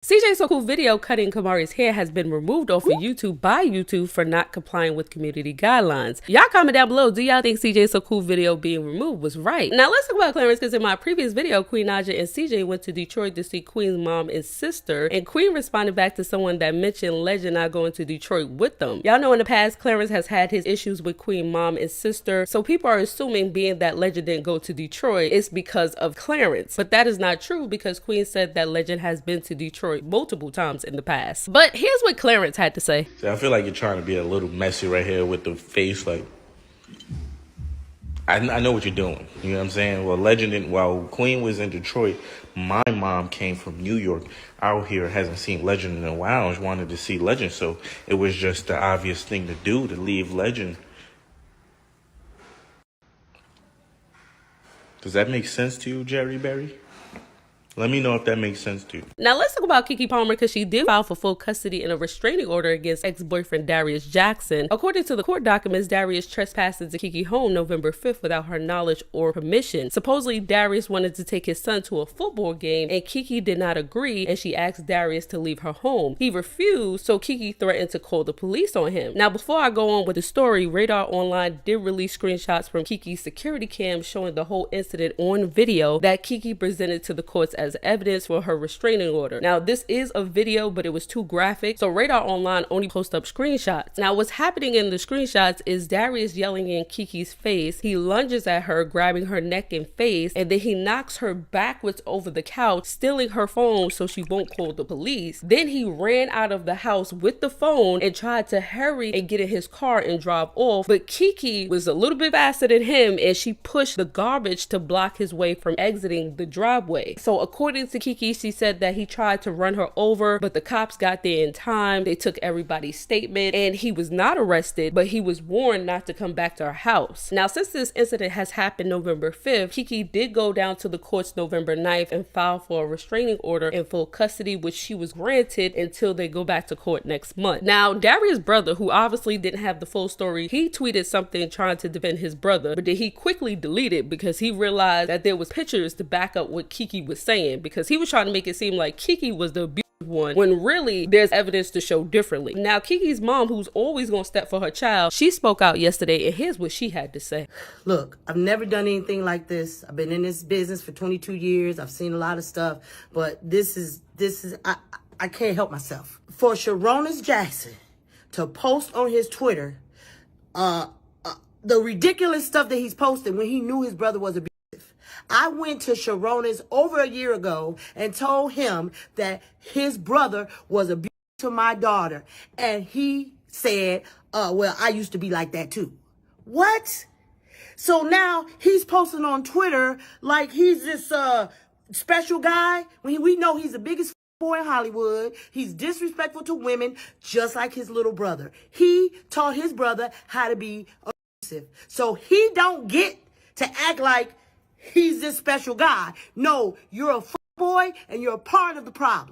CJ So Cool video cutting Camari's hair has been removed off of YouTube by YouTube for not complying with community guidelines. Y'all comment down below, do y'all think CJ So Cool video being removed was right? Now let's talk about Clarence, because in my previous video, Queen Naja and CJ went to Detroit to see Queen's mom and sister, and Queen responded back to someone that mentioned Legend not going to Detroit with them. Y'all know in the past, Clarence has had his issues with Queen mom and sister, so people are assuming being that Legend didn't go to Detroit is because of Clarence. But that is not true, because Queen said that Legend has been to Detroit multiple times in the past. But here's what Clarence had to say. I feel like you're trying to be a little messy right here with the face. Like, I know what you're doing. You know what I'm saying? Well, while Queen was in Detroit, my mom came from New York out here, hasn't seen Legend in a while, and wanted to see Legend. So it was just the obvious thing to do to leave Legend. Does that make sense to you, Jerry Berry? Let me know if that makes sense to you. Now let's talk about Keke Palmer, because she did file for full custody in a restraining order against ex-boyfriend Darius Jackson. According to the court documents, Darius trespassed into Keke home November 5th without her knowledge or permission. Supposedly, Darius wanted to take his son to a football game, and Keke did not agree, and she asked Darius to leave her home. He refused, so Keke threatened to call the police on him. Now, before I go on with the story, Radar Online did release screenshots from Keke's security cam showing the whole incident on video that Keke presented to the courts as evidence for her restraining order. Now, this is a video, but it was too graphic, so Radar Online only post up screenshots. Now, what's happening in the screenshots is Darius yelling in Keke's face. He lunges at her, grabbing her neck and face, and then he knocks her backwards over the couch, stealing her phone so she won't call the police. Then he ran out of the house with the phone and tried to hurry and get in his car and drive off, but Keke was a little bit faster than him, and she pushed the garbage to block his way from exiting the driveway. So according to Keke, she said that he tried to run her over, but the cops got there in time. They took everybody's statement, and he was not arrested, but he was warned not to come back to her house. Now, since this incident has happened November 5th, Keke did go down to the courts November 9th and file for a restraining order in full custody, which she was granted until they go back to court next month. Now, Darius' brother, who obviously didn't have the full story, he tweeted something trying to defend his brother, but then he quickly deleted because he realized that there was pictures to back up what Keke was saying, because he was trying to make it seem like Keke was the abusive one, when really there's evidence to show differently. Now, Keke's mom, who's always gonna step for her child, she spoke out yesterday, and here's what she had to say. Look, I've never done anything like this. I've been in this business for 22 years. I've seen a lot of stuff, but this is I can't help myself. For Sharonis Jackson to post on his Twitter the ridiculous stuff that he's posted when he knew his brother was abusive. I went to Sharonis over a year ago and told him that his brother was abusive to my daughter. And he said, well, I used to be like that too. What? So now he's posting on Twitter like he's this special guy when we know he's the biggest boy in Hollywood. He's disrespectful to women, just like his little brother. He taught his brother how to be abusive. So he don't get to act like he's this special guy. No, you're a boy and you're a part of the problem.